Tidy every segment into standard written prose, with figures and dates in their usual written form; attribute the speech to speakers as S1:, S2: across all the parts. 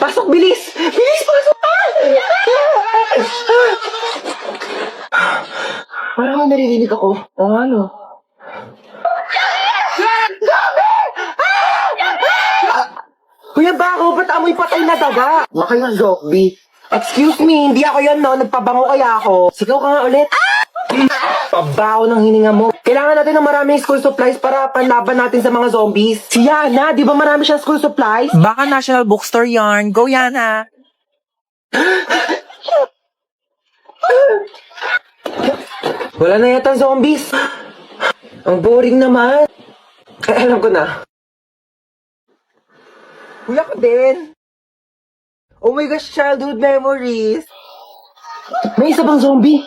S1: Pasok, bilis! Bilis, pasok! Parang naririnig ako. Oo, ano? Kuya Bako, ba't amoy patay na daga? Baka yung zombie. Excuse me, hindi ako yun, no? Nagpabango kaya ako. Sigaw ka nga ulit. Pabaho ng hininga mo. Kailangan natin ng maraming school supplies para panlaban natin sa mga zombies. Si Yana, di ba marami siyang school supplies?
S2: Baka National Bookstore yarn. Go, Yana.
S1: Wala na yata zombies. Ang boring naman. Ay, alam ko na. Wala ka din. Oh my gosh, childhood memories. May isa bang zombie?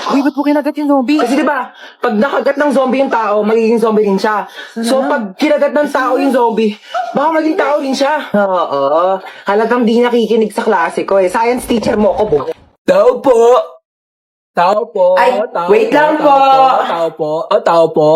S2: Uy, ba't po kinagat yung zombie?
S1: Kasi diba, pag nakagat ng zombie yung tao, magiging zombie rin siya. So pag kinagat ng tao yung zombie, baka maging tao rin siya. Oo, halagang di nakikinig sa klase ko eh. Science teacher mo ko, bo.
S2: Tao po. Tao po.
S1: Ay, wait lang po.
S2: Tao po. Tao po.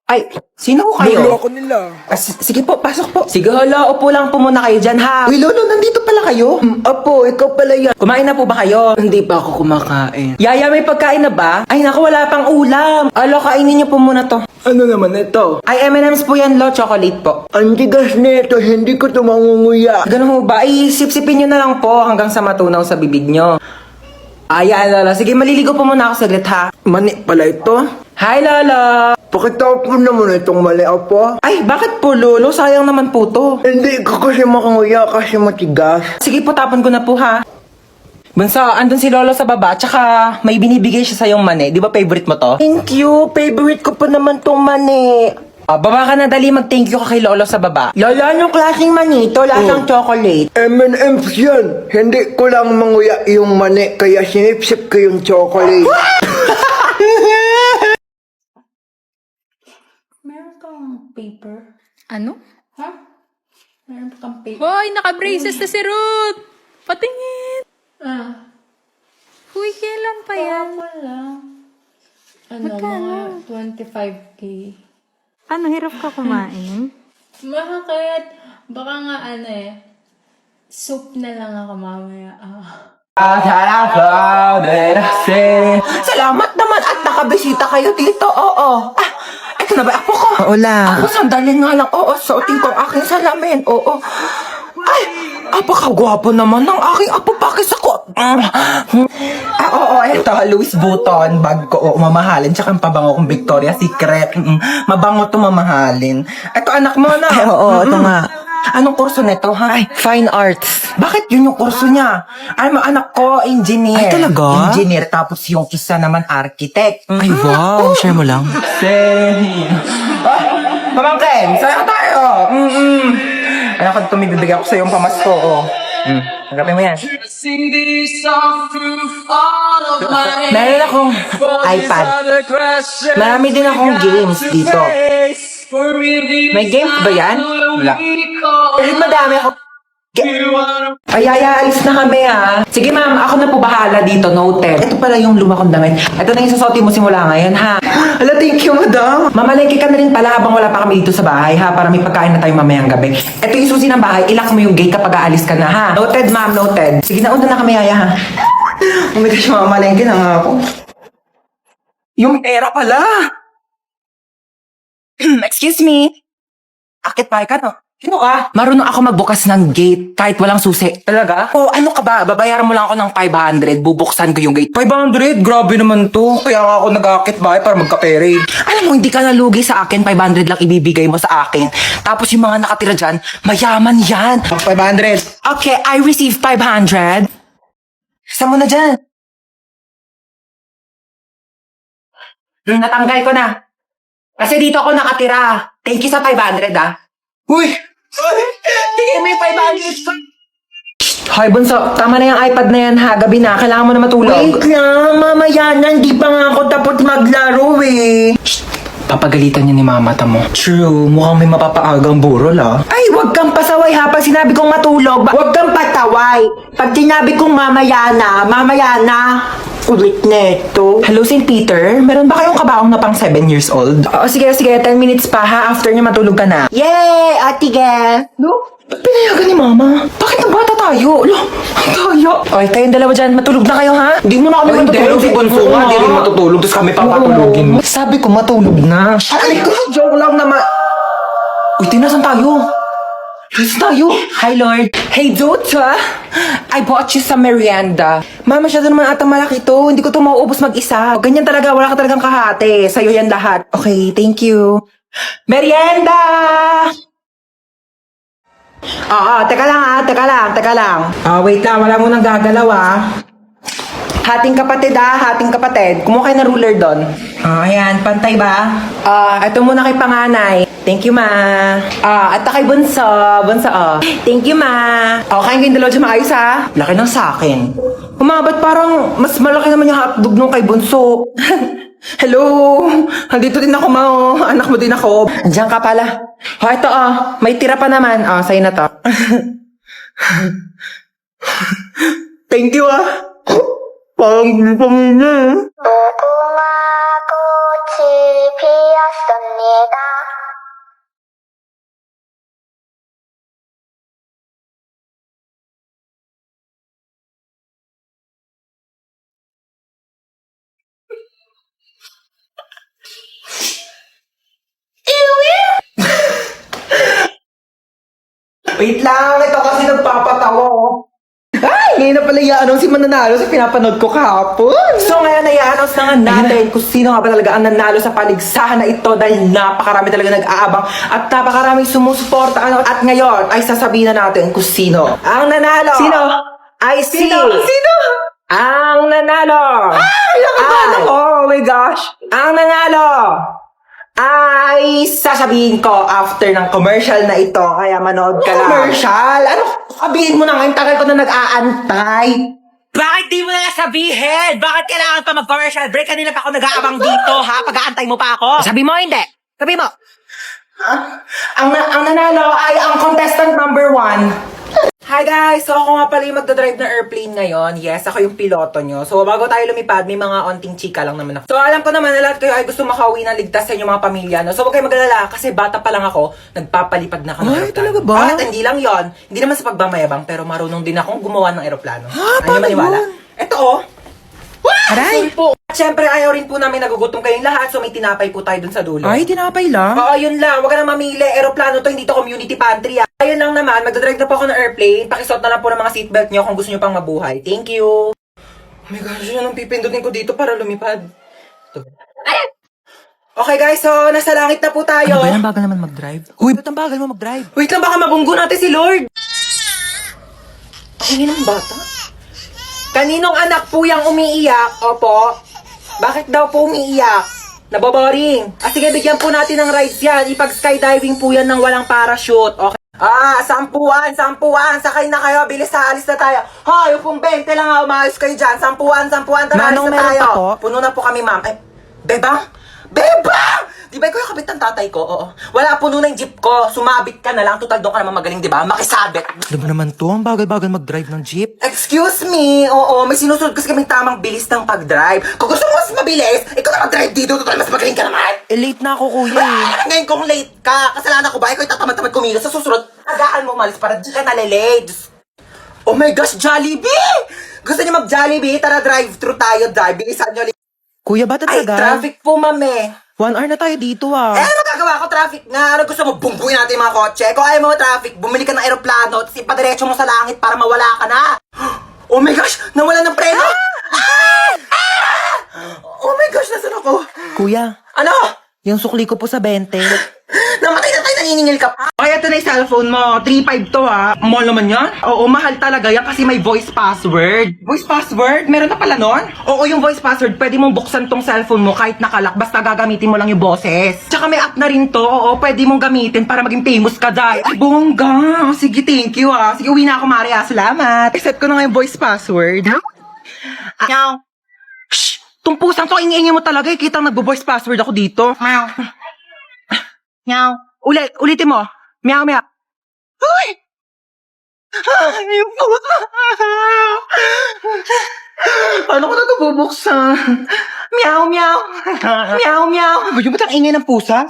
S1: Ay, sino ko kayo?
S2: Lolo nila.
S1: Sige po, pasok po. Sige, hala, upo lang po muna kayo dyan, ha? Uy, Lolo, nandito pala kayo? Opo, ikaw pala yan. Kumain na po ba kayo? Hindi pa ako kumakain. Yaya, may pagkain na ba? Ay, naku, wala pang ulam. Alo, kainin niyo po muna to.
S3: Ano naman ito?
S1: Ay, M&M's po yan, Lo, chocolate po.
S3: Ang tigas nito, hindi ko ito mangunguya.
S1: Ganun ho ba? Ay, sip-sipin niyo na lang po hanggang sa matunaw sa bibig niyo. Ay, Lolo, sige, maliligo po muna ako saglit, ha?
S3: Mani pala ito?
S1: Hi, Lolo!
S3: Pakitapon naman itong mali apa.
S1: Ay, bakit po, Lolo? Sayang naman po to.
S3: Hindi ko kasi makanguya kasi matigas.
S1: Sige po, tapon ko na po, ha? Bunso, andun si Lolo sa baba, tsaka may binibigay siya sa yung mani. Di ba favorite mo to? Thank you! Favorite ko pa naman tong mani. Baba ka na, dali. Mag-thank you ka kay Lolo sa baba. Lolo, anong klaseng mani? Ito, lasang chocolate.
S3: M&M's yan. Hindi ko lang manguya yung mani, kaya sinipsip ko yung chocolate.
S4: Meron kang paper?
S5: Ano?
S4: Ha? Meron kang paper?
S5: Hoy, naka-braces na si Ruth! Patingin!
S4: Ah,
S5: Huy, kailan pa yan?
S4: wala. Ano,
S5: Magkano?
S4: mga 25K.
S5: Ano, hirap ka kumain?
S4: Bakit? Baka nga soup na lang ako mamaya.
S1: Salamat naman at nakabisita kayo dito. Oo. Ito na ba apo ko? Oo lang. Ako, sandali nga lang. Oo, suotin ko ang aking salamin. Oo. Ay, apakagwapo naman ng aking apo. Pakis ako. Oo, ito. Louis Vuitton. Bag ko. Oo, mamahalin. Tsaka ang pabango kong Victoria's Secret. Mabango to mamahalin. Ito, anak mo na. Ay, oo, ito nga. Anong kurso nito, ha? Ay, fine arts. Bakit yun yung kurso niya? Ay, anak ko, engineer. Ay, talaga? Engineer, tapos yung isa naman, architect. Ay, wow. Share mo lang. Pamangkin, sayo tayo. Anak ko, tumibibigay ako sa yung pamasko, oh. Nagapin mo yan. Meron akong iPad. Marami din akong games dito. May games ba yan? Wala. Kasi madami ako. Ay, alis na kami, ha. Sige, ma'am, ako na po bahala dito, noted. Ito pala yung luma kong damit. Ito na yung sasuotin mo simula ngayon, ha. Hala, thank you, madam. Mamalengke ka na rin pala habang wala pa kami dito sa bahay, ha, para may pagkain na tayo mamayang gabi. Ito yung susi ng bahay, ilock mo yung gate kapag aalis ka na, ha. Noted, ma'am, noted. Sige, nauna na kami, Yaya, ha. Oh my gosh, mamalengke na nga ako. Yung pera pala. Excuse me. Akit pa ka, no? Sino ka? Marunong ako magbukas ng gate kahit walang susi. Talaga? Oh, ano ka ba? Babayaran mo lang ako ng 500. Bubuksan ko yung gate. 500? Grabe naman to. Kaya nga ako nag-akit bahay para magka-pere. Alam mo, hindi ka nalugi sa akin. 500 lang ibibigay mo sa akin. Tapos yung mga nakatira dyan, mayaman yan. 500. Okay, I receive 500. Saan mo na dyan? Natanggal ko na. Kasi dito ako nakatira. Thank you sa 500, ah. Uy! Tingin mo yung 500. Hoy, Bunso, tama na yung iPad na yan, ha. Gabi na, kailangan mo na matulog. Wait lang, mamaya na. Hindi pa nga ako tapos maglaro, eh. Papagalitan niya ni mama mo. True, mukhang may mapapaagang burol ah. Ay, wag kang pasaway ha. Pag sinabi kong matulog, wag kang pataway. Pag sinabi kong mamaya na. Ulit neto. Hello, St. Peter? Meron ba kayong kabaong na pang 7 years old? Oo, sige, 10 minutes pa ha. After niya matulog ka na. Yay! Ate Gel! No? Ba't pinayagan ni mama? Bakit ang bata tayo? Lo, ang daya. Okay, kayong dalawa dyan, matulog na kayo ha? Hindi mo na kami matutulog. Si Bunso nga, hindi rin matutulog. Tapos kami papatulogin mo. Sabi ko matulog na. Ay, joke lang naman. Uy, tinasan tayo? Hi, Lord. Hey, Jota. I bought you some merienda. Mama, masyado naman atang malaki to. Hindi ko to mauubos mag-isa. Ganyan talaga, wala ka talagang kahate. Sa'yo yan lahat. Okay, thank you. Merienda! Teka lang. Wait lang, wala mo nang gagalaw Hating kapatid. Kumuha kayo ng ruler doon. Ayan, pantay ba? Ito muna kay panganay. Thank you, ma. At kay bunso. Thank you, ma. Kain kayong dalawa dyan maayos, ha? Laki ng sakin. Ba't parang mas malaki naman yung hotdog nung kay bunso? Hello! Andito din ako, ma. Anak mo din ako. Andiyan ka pala. Ito, may tira pa naman. Sa'yo na to. Thank you, Parang pamilya.
S6: 무궁화 꽃이 피었습니다.
S1: Wait lang, ito kasi nagpapatawa, Ay, ngayon na pala i-announce si mananalo sa pinapanood ko kahapon. So ngayon na i-announce na nga natin kung sino nga ba talaga ang nanalo sa paligsahan na ito dahil napakarami talaga nag-aabang at napakarami sumusuporta. At ngayon ay sasabihin na natin kung sino ang nanalo. Sino? Ay Sino? Ang nanalo. Oh my gosh. Ang nanalo ay sasabihin ko after ng commercial na ito. Kaya manood ka lang. Commercial? Ano? Sabihin mo na ngayon, tagal ko na nag-aantay. Bakit di mo na sabihin? Bakit kailangan pa mag-commercial break? Kanina pa ako nag-aabang dito, ha? Pag-aantay mo pa ako? Sabi mo, hindi. Sabi mo. Ang nanalo ay ang contestant number 1. Hi guys! So ako nga pala yung magdadrive ng airplane ngayon. Yes, ako yung piloto nyo. So bago tayo lumipad, may mga onting chika lang naman ako. So alam ko naman na lahat kayo ay gusto makauwi ng ligtas sa inyong mga pamilya. No? So huwag kayo mag-alala kasi bata pa lang ako, nagpapalipad na ako ng aeroplano. Talaga ba? At hindi lang yon, hindi naman sa pagmamayabang, pero marunong din akong gumawa ng aeroplano. Ano maniwala? Ito Aray! Sorry po. At syempre, ayaw rin po namin nagugutom kayong lahat, so may tinapay po tayo dun sa dulo. Ay, tinapay lang? Oo, yun lang. Huwag ka na mamili. Aeroplano to, hindi to community pantry. Ayun lang naman, magdadrive na po ako ng airplane. Pakisuot na lang po ng mga seatbelt nyo kung gusto nyo pang mabuhay. Thank you! Oh my gosh, yun ang pipindutin ko dito para lumipad. Okay guys, so nasa langit na po tayo. Ano ba? Ang bagal naman mag-drive? Uy, ba't ang bagal mo mag-drive? Wait lang, baka mabunggo natin si Lord. Ang ingin ng bata. Kaninong anak po yung umiiyak? Opo. Bakit daw po umiiyak? Naboboring. Sige, bigyan po natin ng rides yan. Ipag-skydiving po yan ng walang parachute. Okay? Sampuan. Sakay na kayo. Bilis na, alis na tayo. Hoy, upong 20 lang umayos kayo dyan. Sampuan. Tara, alis na tayo. Puno na po kami, ma'am. Bebang! Di ba ikaw yung kabit ng tatay ko? Oo. Wala, puno na yung jeep ko. Sumabit ka na lang. Total doon ka naman magaling, di ba? Makisabit.
S2: Ano ba naman to? Ang bagal-bagal mag-drive ng jeep.
S1: Excuse me. Oo, may sinusunod kasi kaming tamang bilis ng pag-drive. Kung gusto mo mas mabilis, ikaw na mag-drive dito. Total, mas magaling ka naman.
S2: Late na ako, kuya
S1: Ngayon kung late ka, kasalanan ko ba? Ikaw itatamad-tamad kumilos. Sa susunod, agaan mo umalis para di ka nalilate. Oh my gosh, Jollibee! Gusto niyo mag-Jollibee? Tara, drive-thru tayo, drive. Bilisan niyo.
S2: Kuya, ba't ang
S1: Ay,
S2: tagal?
S1: traffic po, mame.
S2: 1 hour na tayo dito,
S1: Ano gagawa ko? Traffic nga. Ano gusto mo? Bungguin natin yung mga kotse. Kung ayaw mo traffic, bumili ka ng aeroplano tapos ipadiretso mo sa langit para mawala ka na. Oh my gosh! Nawala ng preno! Oh my gosh! Nasaan ako?
S2: Kuya,
S1: Ano?
S2: yung sukli ko po sa 20.
S1: Namatay na tayo, naniningil ka pa. Kaya ito na yung cellphone mo. 3.5 to ha. Mahal naman yan? Oo, mahal talaga yan kasi may voice password. Voice password? Meron na pala nun? Oo, yung voice password, pwede mong buksan tong cellphone mo kahit nakalak. Basta gagamitin mo lang yung boses. Tsaka may app na rin to. Oo, pwede mong gamitin para maging famous ka dahil. Ay, bongga. Sige, thank you ha. Sige, uwi na ako, Maria. Salamat. Set ko na nga yung voice password. Shh! Tong pusang to, ingay mo talaga. Kitang nagbo-voice password ako dito. Meow. Ulitin mo. Meow, meow. Uy! Yung puta! Paano ko na ito bubuksan? Meow, meow. Meow, meow.
S2: Ba't ang ingay ng pusa?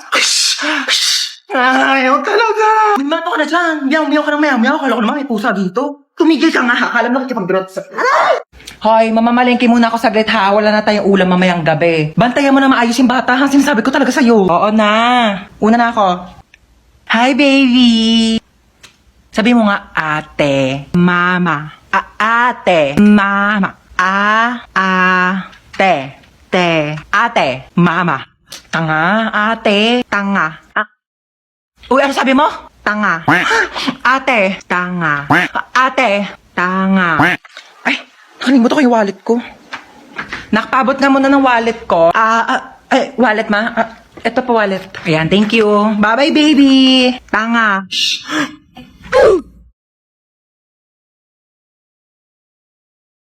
S1: Ayaw talaga. Mato ka na dyan. Meow, meow ka ng meow, meow. Kala ko naman may pusa dito. Tumigil ka nga ha. Kala mo nakikipag-drot sa...
S2: Hoy, mamamalengke muna ako saglit ha. Wala na tayong ulam mamayang gabi. Bantayan mo na maayos yung bata ha. Sinasabi ko talaga sa'yo. Oo na. Una na ako. Hi, baby. Sabi mo nga, ate, mama. Ate, mama. Ate, mama. Tanga, ate, tanga. Uy, ano sabi mo? Tanga. Ate, tanga. Ate, tanga. Ay, nakalimutan ko yung wallet ko. Nakapabot nga muna ng wallet ko. Wallet ma? Ito pa wallet. Ayan, thank you. Bye-bye, baby. Tanga. Shh.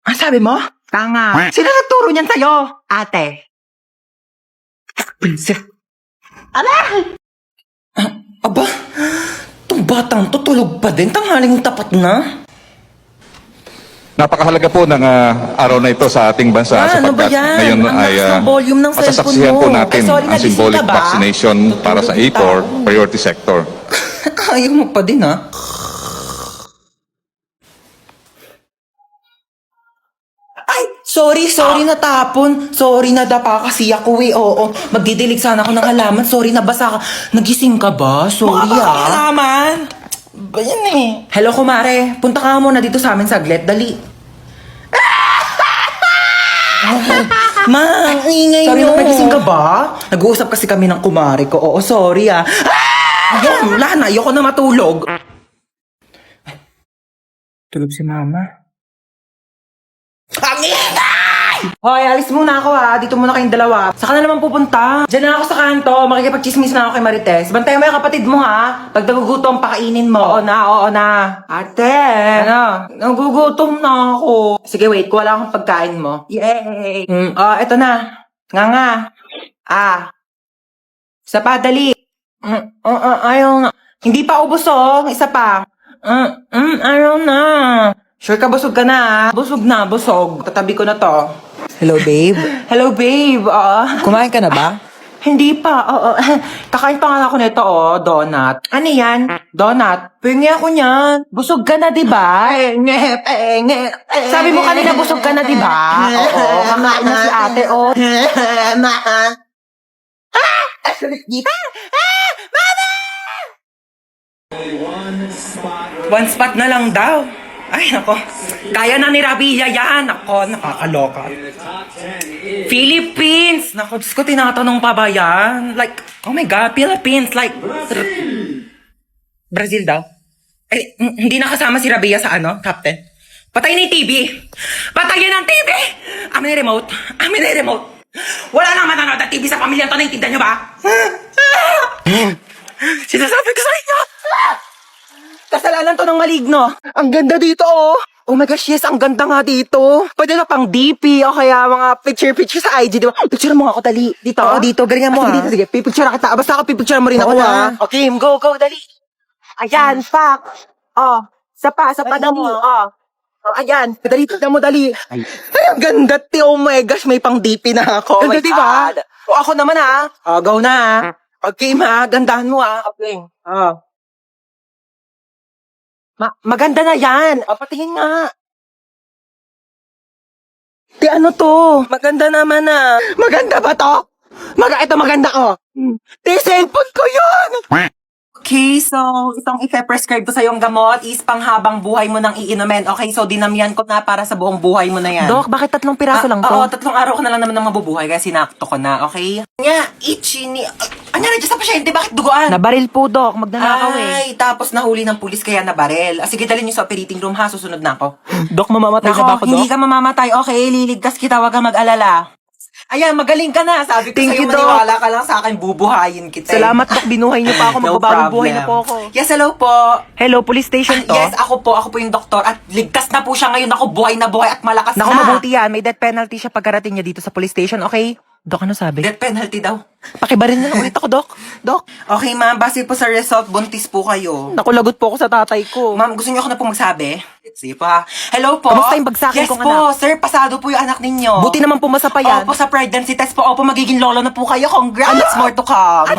S2: Ang sabi mo? Tanga. Sino nagturo niyan sa'yo? Ate. Prinsip. Aba, itong batang to tulog pa din. Tanghaling tapat na.
S7: Napakahalaga po ng araw na ito sa ating bansa
S2: Ano ba
S7: sapagkat
S2: yan?
S7: ngayon
S2: Ang
S7: ay
S2: lakas ng volume ng
S7: masasaksihan
S2: cellphone
S7: po
S2: mo.
S7: natin
S2: Sorry,
S7: ang
S2: nagising
S7: symbolic
S2: ka ba?
S7: vaccination para sa
S2: Tutulog
S7: A4
S2: tayo.
S7: priority sector.
S2: Ayaw mo pa din, ha? Ay, sorry natapon. Sorry nadapa kasi ako eh. Oo, magdidilig sana ako ng halaman. Sorry nabasa ka. Nagising ka ba? Sorry halaman? Ba yan eh? Hello, kumare. Punta ka muna dito sa amin saglit. Dali. Ma, ang ingay
S1: Sorry,
S2: nyo.
S1: nagising ka
S2: ba? Nag-uusap kasi kami ng kumare ko. Oo, sorry ah. Ayun, wala na. Ayoko na matulog. Tulog si mama. Ang ingay! Hoy, alis muna ako ha. Dito muna kayong dalawa. Saka na naman pupunta. Diyan na ako sa kanto. Makikipag-chismis na ako kay Marites. Bantayan mo yung kapatid mo ha. Pag nagugutom, pakainin mo. Oo na. Ate! Ano? Nagugutom na ako. Sige, wait. Kuha lang akong pagkain mo. Yay! Eto na. Nga. Isa pa, dali. Ayaw na. Hindi pa ubos oh. Isa pa. Ayaw na. Sure ka, busog ka na. Busog na, busog. Tatabi ko na to.
S1: Hello, babe.
S2: Hello, babe.
S1: Kumain ka na ba?
S2: Hindi pa. Kakain pa nga ako nito, donut. Ano yan? Donut. Pingi ako niyan. Busog ka na, di ba? Sabi mo kanina busog ka na, di ba? Oo, kakain na si ate, One spot na lang daw. Ay, nako. Kaya na ni Rabia yan. Nako, nakakaloka. Philippines! Nako, Diyos ko, tinatanong pa ba yan? Like, oh my God, Philippines. Like, Brazil daw. Eh, hindi nakasama si Rabia sa Captain? Patay na yung TV. Patayin ang TV! Amin na remote. Wala nang manonood ng TV sa pamilya to. Naintindihan nyo ba? Sinasabi ko sa inyo! Kasalanan to ng maligno. Ang ganda dito, oh. Oh my gosh, yes, ang ganda nga dito. Pwede na pang DP o kaya mga picture sa IG, di ba? Picture mo nga ako, dali. Dito? Oo, dito. Galingan mo, dito, sige. Pipicture kita. Basta ako, pipicture mo rin ako, ha? Okay, go, dali. Ayan, fuck. Oh, sa pa na mo, oh. Oh, ayan. Dali, tignan mo, dali. Ay, ang ganda, ti. Oh my gosh, may pang DP na ako. Ganda, di ba? O, ako naman, ha? Oh, go na, ha? Okay, ma. Gandahan mo, ha? Okay. Oh. Maganda na yan. O, patingin nga. Di ano to? Maganda naman ah. Maganda ba to? Ito maganda ko. Di cellphone ko yun! Okay, so itong ipe-prescribe ko sa yung gamot is panghabang buhay mo nang iinumin. Okay, so dinamihan ko na para sa buong buhay mo na yan.
S1: Dok, bakit 3 piraso lang to?
S2: Oo, 3 araw ko na lang naman nang mabubuhay kaya sinakto ko na, okay? Nga, itchy Ano na dyan sa pasyente? Bakit duguan?
S1: Nabaril po, Dok. Magnanakaw eh.
S2: Ay, tapos nahuli ng pulis kaya nabarel. Sige, dalhin niyo sa operating room ha, susunod na ako.
S1: Dok, mamamatay na ba ako, Dok?
S2: Hindi ka mamamatay. Okay, liligtas kita, wag kang mag-alala. Ayan, magaling ka na. Sabi ko
S1: Thank
S2: sa'yo,
S1: you, Doc.
S2: maniwala ka lang sa akin, bubuhayin kita.
S1: Salamat, Dok. Binuhay niyo pa ako.
S2: No
S1: Magbabagong buhay na
S2: problem.
S1: po ako.
S2: Yes, hello po.
S1: Hello, police station to?
S2: Yes, ako po yung doktor at ligtas na po siya ngayon. Ako, buhay na buhay at malakas
S1: Naku,
S2: na.
S1: mabuti yan. May death penalty siya pagkarating niya dito sa police station, okay?
S2: Dok, ano sabi?
S1: Death penalty daw.
S2: Pakibarin na lang ulit ako, Dok. Dok? Okay, ma'am. Base po sa result, buntis po kayo. Nakulagot po ako sa tatay ko. Ma'am, gusto niyo ako na po magsabi? Sige pa. Hello po. Kamusta yung bagsakin
S1: yes
S2: kong
S1: po,
S2: anak?
S1: sir. Pasado po yung anak ninyo.
S2: Buti naman pumasa pa yan.
S1: Opo, sa pregnancy test po. Opo, magiging lolo na po kayo. Congrats! More to come.